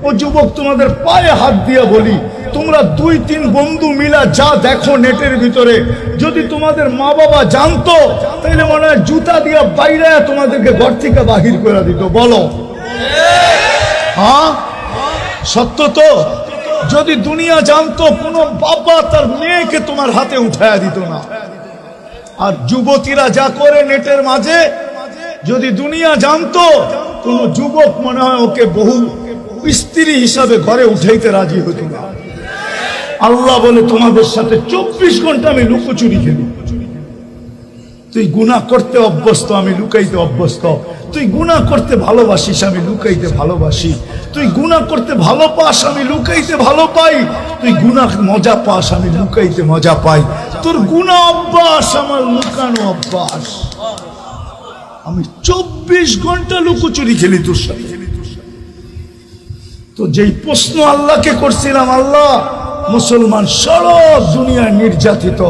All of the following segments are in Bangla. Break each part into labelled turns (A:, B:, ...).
A: ও যুবক, তোমাদের পায়ে হাত দিয়ে বলি, তোমরা 2-3 বন্ধু মিলা যা দেখো নেটের ভিতরে, যদি তোমাদের মা বাবা জানতো তাহলে মনে হয় জুতা দিয়া বাইরে তোমাদেরকে ঘর থেকে বাহির করে দিত। বলো হ্যাঁ, সত্য তো? যদি দুনিয়া জানতো, কোনো বাবা তার মেয়েকে তোমার হাতে উঠায়া দিত না। আর যুবতীরা যা করে নেটের মাঝে, যদি দুনিয়া জানতো, কোন যুবক মনে হয় ওকে বহু স্ত্রী হিসাবে ঘরে উঠাইতে রাজি হতো না। আল্লাহ বলে, তোমাদের সাথে 24 ঘন্টা আমি লুকোচুরি খেলি। তুই গুনাহ করতে অভ্যস্ত, আমি লুকাইতে অভ্যস্ত। তুই গুনাহ করতে ভালোবাসিস, আমি লুকাইতে ভালোবাসি। তুই গুনাহ করতে ভালো পাস, আমি লুকাইতে ভালো পাই। তুই গুনাহ মজা পাস, আমি লুকাইতে মজা পাই। তোর গুনাহ অভ্যাস, আমার লুকানো অভ্যাস। আমি 24 ঘন্টা লুকোচুরি খেলি তোর সাথে। তো যেই প্রশ্ন আল্লাহকে করছিলাম, আল্লাহ মুসলমান সারা দুনিয়া নির্যাতিত,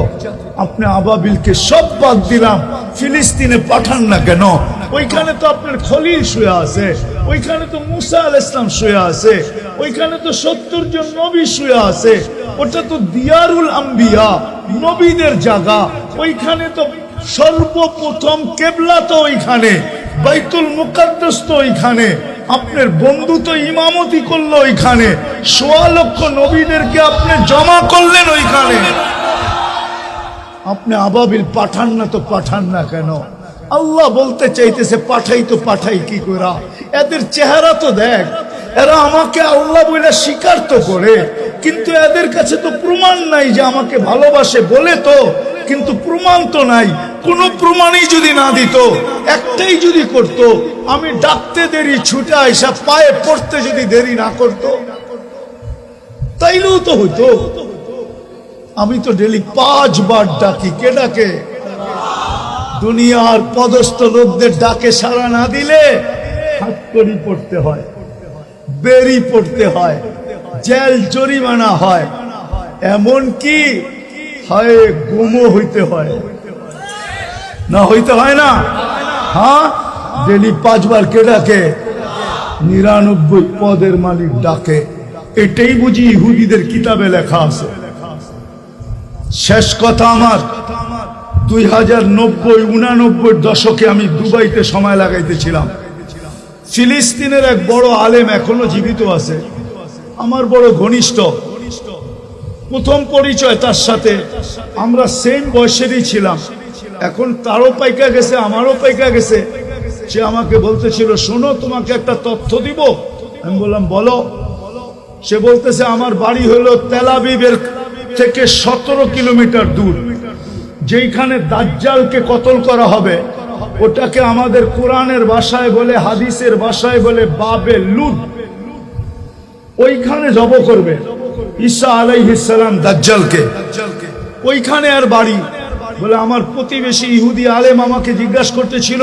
A: আপনি আবাবিলকে সব বাদ দিলাম, ফিলিস্তিনে পাঠান না কেন? ওইখানে তো আপনার খলিল শুয়ে আছে, ওইখানে তো মুসা আলাইহিস সালাম শুয়ে আছে, ওইখানে তো 70 জন নবী শুয়ে আছে। ওটা তো দিয়ারুল আম্বিয়া, নবীদের জায়গা। ওইখানে তো সর্বপ্রথম কেবলা তো ওইখানে, বাইতুল মুকাদ্দাস তো ওইখানে। আপনার বন্ধু তো ইমামতি করলো ওইখানে, 1.25 লক্ষ নবীদেরকে আপনি জমা করলেন ওইখানে। আপনি আবাবিল পাঠান না তো পাঠান না কেন? আল্লাহ বলতে চাইতেছে, পাঠাই তো পাঠাই কি করা? এদের চেহারা তো দেখ, এরা আমাকে আল্লাহ বলে স্বীকার তো করে, কিন্তু এদের কাছে তো প্রমাণ নাই যে আমাকে ভালোবাসে। বলে তো, কিন্তু প্রমাণ তো নাই। কোন প্রমাণই যদি না দিত, একটাই যদি করত, আমি ডাকতে দেরি ছুটে আইসা পায়ে পড়তে যদি দেরি না করত, তাইলেও তো হইতো। আমি তো ডেলি 5 বার ডাকি। কে ডাকে? দুনিয়ার পদস্থ লোকদের ডাকে সাড়া না দিলে হাত করি পড়তে হয়, বেরি পড়তে হয়, জেল জরিমানা হয়, এমন কি হয় গুমও হইতে হয়। না হইতে হয় না? হ্যাঁ, ডেলি 5 বার কে ডাকে? 99 পদের মালিক ডাকে। এটাই বুঝি ইহুদিদের কিতাবে লেখা আছে। শেষ কথা আমার, 2090-99 দশকে আমি দুবাইতে সময় লাগাইতেছিলাম। ফিলিস্তিনের এক বড় আলেম এখনো জীবিত আছে, আমার বড় ঘনিষ্ঠ। প্রথম পরিচয় তার সাথে, আমরা সেম বয়সেরই ছিলাম। এখন তারও পাইকা গেছে, আমারও পাইকা গেছে। সে আমাকে বলতেছিল, শোনো তোমাকে একটা তথ্য দিব। আমি বললাম, বলো। সে বলতেছে, আমার বাড়ি হলো তেল আবিবের থেকে 17 কিলোমিটার দূর। যেইখানে দাজ্জালকে কতল করা হবে, ওটাকে আমাদের কোরআনের ভাষায় বলে, হাদিসের ভাষায় বলে বাবে লুদ। ওইখানে জব করবে ঈসা আলাইহিস সালাম দাজ্জালকে। ওইখানে আর বাড়ি। বলে আমার প্রতিবেশী ইহুদি আলেম আমাকে জিজ্ঞাসা করতেছিল,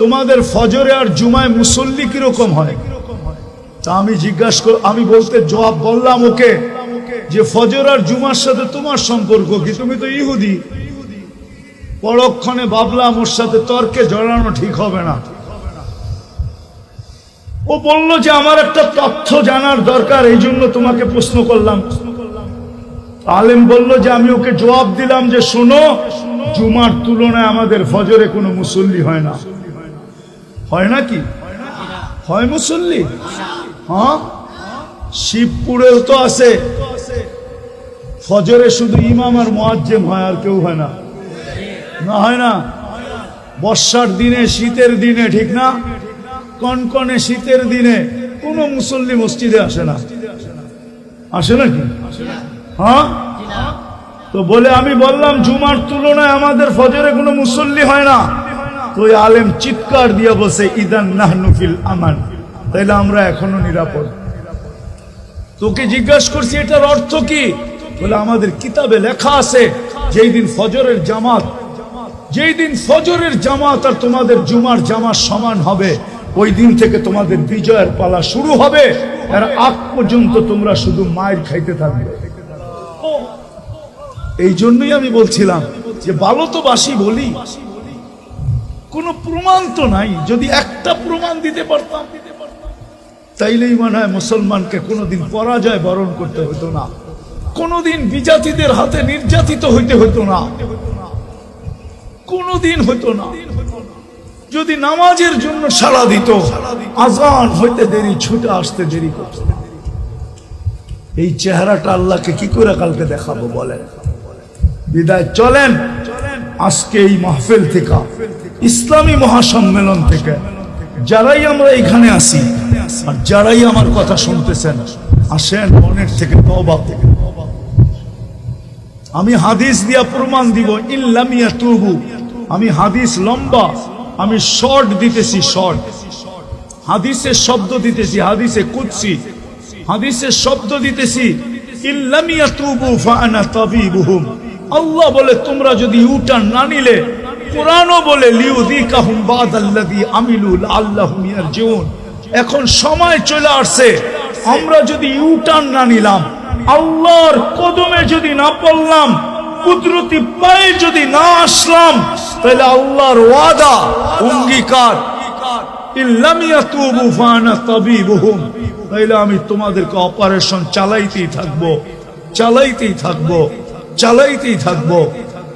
A: তোমাদের ফজরে আর জুমায় মুসল্লি কিরকম হয়? তা আমি বলতে জবাব বললাম ওকে যে, ফজর আর জুমার সাথে তোমার সম্পর্ক কি? তুমি তো ইহুদি। পরক্ষণে ভাবলাম ওর সাথে তর্কে জড়ানো ঠিক হবে না। ও বলল যে, আমার একটা তথ্য জানার দরকার, এই জন্য তোমাকে প্রশ্ন করলাম। আলেম বলল যে, আমি ওকে জবাব দিলাম যে, শোনো, জুমার তুলনায় আমাদের ফজরে কোনো মুসল্লি হয় না। হয় নাকি? হয় মুসল্লি? হ্যাঁ, শিবপুরেও তো আছে। ফজরে শুধু ইমাম আর মুয়াজ্জিম হয়, আর কেউ হয় না। না হয় না? বর্ষার দিনে, শীতের দিনে, ঠিক না? কনকনে শীতের দিনে কোনো মুসল্লি মসজিদে আসে না। আসে নাকি? হ্যাঁ। তো বলে, আমি বললাম জুমার তুলনায় আমাদের ফজরে কোনো মুসল্লি হয় না। তো ওই আলেম চিৎকার দিয়ে বসে, ইদান নাহনু ফিল আমান, তাইলে আমরা এখনো নিরাপদ। তোকে জিজ্ঞাসা করছি এটার অর্থ কি? বলে, আমাদের কিতাবে লেখা আছে, যেই দিন ফজরের জামাত আর তোমাদের জুমার জামাত সমান হবে, ওই দিন থেকে তোমাদের বিজয়ের পালা শুরু হবে। এর আগ পর্যন্ত তোমরা শুধু মায়ের খাইতে থাকবে। এই জন্যই আমি বলছিলাম যে, ভালো তো বাসি বলি, কোন প্রমাণ তো নাই। যদি একটা প্রমাণ দিতে পারতাম তাইলেই মনে হয় মুসলমানকে কোনোদিন পরাজয় বরণ করতে হতো না, কোনোদিন বিজাতিদের হাতে নির্যাতিত হইতে হতো না, কোনোদিন হতো না। যদি নামাজের জন্য সাড়া দিত, আজান হইতে দেরি, ছুটে আসতে দেরি করত। এই চেহারাটা আল্লাহকে কি করে কালকে দেখাবো বলেন? বিদায় চলেন আজকে এই মাহফিল থেকে, ইসলামী মহাসম্মেলন থেকে, যারাই আমরা এখানে আসি আর যারাই আমার কথা শুনতেছেন, আসেন মনের থেকে তওবা থেকে। আমি হাদিস দিয়া প্রমাণ দিব, ইল্লাম ইয়াতুবু। আমি হাদিস লম্বা, আমি শর্ট দিতেছি, শর্ট হাদিসের শব্দ দিতেছি, হাদিসে কুদসি, হাদিসের শব্দ দিতেছি। ইল্লাম ইয়াতুবু ফাআনা তাবিবুহুম। আল্লাহ বলে তোমরা যদি ইউটার্ন না নিলে, কোরআনও বলে লিউযিকাহুম বাদাল্লাযী আমিলু লাআল্লাহুম ইয়ারজিউন। এখন সময় চলে আসছে, আমরা যদি ইউটার্ন না নিলাম, আল্লাহর কদমে যদি না পড়লাম, কুদরতি পায়ে যদি না আসলাম, তাহলে আল্লাহর ওয়াদা, অঙ্গীকার, ইল্লাম ইয়াতুবু ফাআনা তাবিবুহুম, তাহলে আমি তোমাদেরকে অপারেশন চালাইতেই থাকবো, চালাইতেই থাকবো, চালাইতেই থাকবো।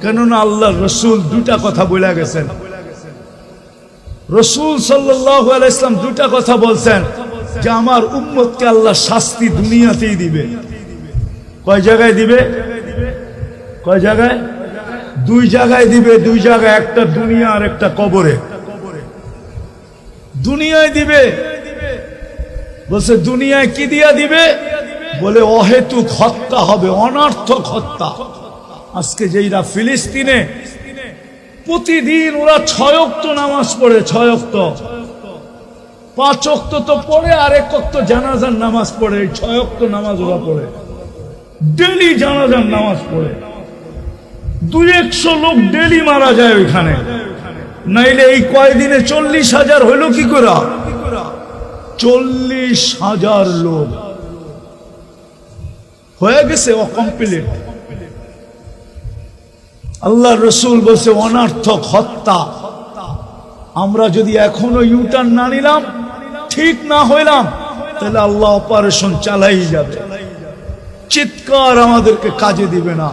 A: কেননা আল্লাহ রসুল দুটা কথা বলে গেছেন। রসুল সাল্লাল্লাহু আলাইহি ওয়াসাল্লাম দুটা কথা বলছেন যে আমার উম্মতকে আল্লাহ শাস্তি দুনিয়াতেই দিবে। কয় জায়গায় দিবে? কয় জায়গায়? দুই জায়গায় দিবে, দুই জায়গায়, একটা দুনিয়া আর একটা কবরে। দুনিয়ায় দিবে, বলছে দুনিয়ায় কি দিয়া দিবে? বলে অহেতুক হত্যা হবে, অনর্থক হত্যা। আজকে যেইরা ফিলিস্তিনে প্রতিদিন ওরা 6 ওয়াক্ত নামাজ পড়ে, 6 ওয়াক্ত, 5 ওয়াক্ত তো পড়ে, আর 1 ওয়াক্ত জানাজার নামাজ পড়ে। 6 ওয়াক্ত নামাজ ওরা পড়ে, ডেলি জানাজার নামাজ পড়ে। 200 লোক ডেলি মারা যায় ওইখানে, নাইলে এই কয়দিনে 40,000 হইল কি করে? 40,000 লোক হয়ে গেছে অকমপ্লিট। আল্লাহ রসুল বলছে অনর্থক হত্যা। আমরা যদি এখনো ইউটার্ন না নিলাম, ঠিক না হইলাম, তাহলে আল্লাহ অপারেশন চালাই যাবে। চিৎকার আমাদেরকে কাজে দিবে না।